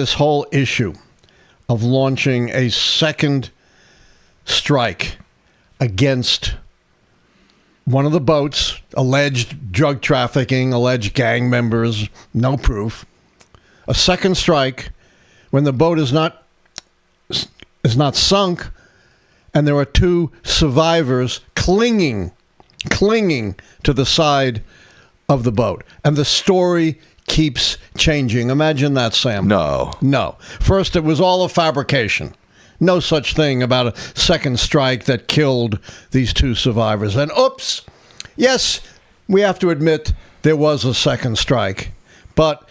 This whole issue of launching a second strike against one of the boats, alleged drug trafficking, alleged gang members, no proof. A second strike when the boat is not sunk and there are two survivors clinging to the side of the boat. And the story keeps changing. Imagine that, Sam. No. First, it was all a fabrication. No such thing about a second strike that killed these two survivors. And oops, yes, we have to admit there was a second strike, but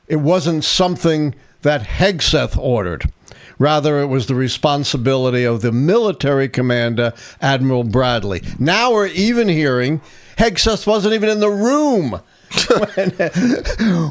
it wasn't something that Hegseth ordered. Rather, it was the responsibility of the military commander, Admiral Bradley. Now we're even hearing Hegseth wasn't even in the room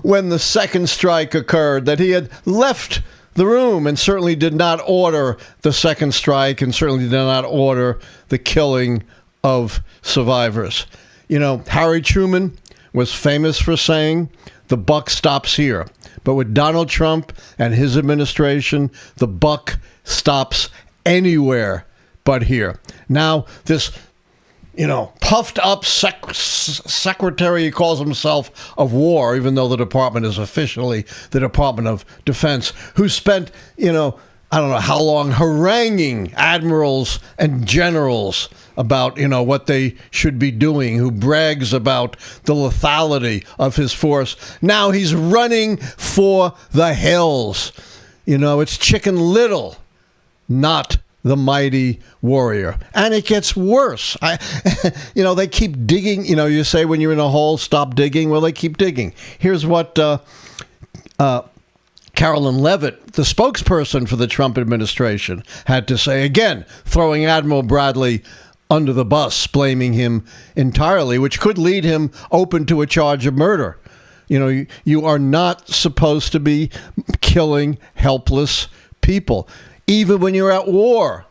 when the second strike occurred, that he had left the room and certainly did not order the second strike and certainly did not order the killing of survivors. You know, Harry Truman was famous for saying, the buck stops here. But with Donald Trump and his administration, the buck stops anywhere but here. Now, this puffed up secretary, he calls himself, of war, even though the department is officially the Department of Defense, who spent, I don't know how long, haranguing admirals and generals about, what they should be doing, who brags about the lethality of his force. Now he's running for the hills. It's Chicken Little, not the mighty warrior. And it gets worse. They keep digging. You say when you're in a hole, stop digging. Well, they keep digging. Here's what Caroline Leavitt, the spokesperson for the Trump administration, had to say, again, throwing Admiral Bradley under the bus, blaming him entirely, which could lead him open to a charge of murder. You are not supposed to be killing helpless people. Even when you're at war,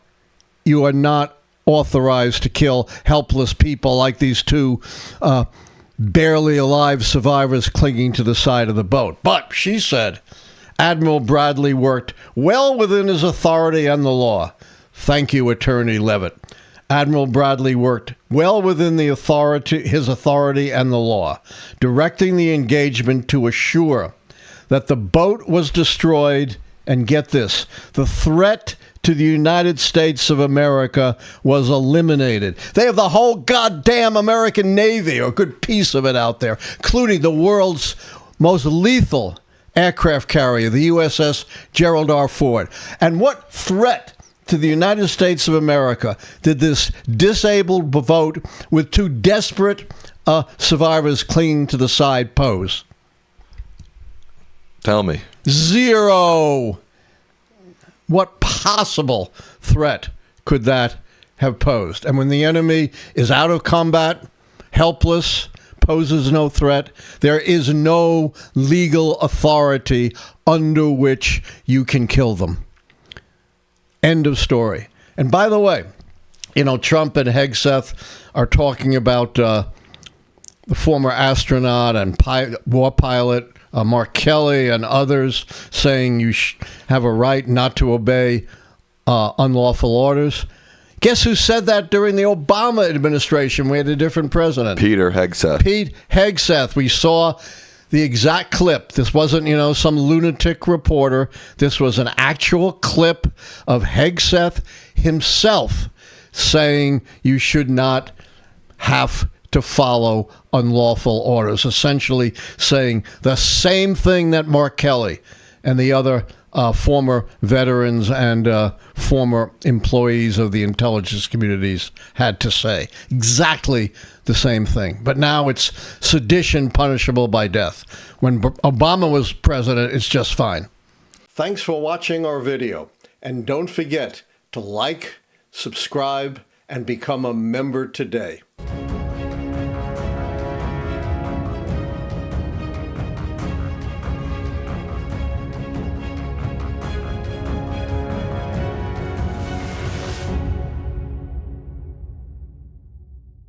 you are not authorized to kill helpless people like these two barely alive survivors clinging to the side of the boat. But, she said, Admiral Bradley worked well within his authority and the law. Thank you, Attorney Leavitt. Admiral Bradley worked well within his authority and the law, directing the engagement to assure that the boat was destroyed. And get this, the threat to the United States of America was eliminated. They have the whole goddamn American Navy, or a good piece of it out there, including the world's most lethal aircraft carrier, the USS Gerald R. Ford. And what threat to the United States of America did this disabled boat with two desperate survivors clinging to the side pose? Tell me. Zero. What possible threat could that have posed? And when the enemy is out of combat, helpless, poses no threat, there is no legal authority under which you can kill them. End of story. And by the way, Trump and Hegseth are talking about the former astronaut and war pilot Mark Kelly and others, saying you have a right not to obey unlawful orders. Guess who said that during the Obama administration? We had a different president. Pete Hegseth. We saw the exact clip. This wasn't, some lunatic reporter. This was an actual clip of Hegseth himself saying you should not have to follow unlawful orders, essentially saying the same thing that Mark Kelly and the other former veterans and former employees of the intelligence communities had to say. Exactly the same thing. But now it's sedition punishable by death. When Obama was president, it's just fine. Thanks for watching our video. And don't forget to like, subscribe, and become a member today.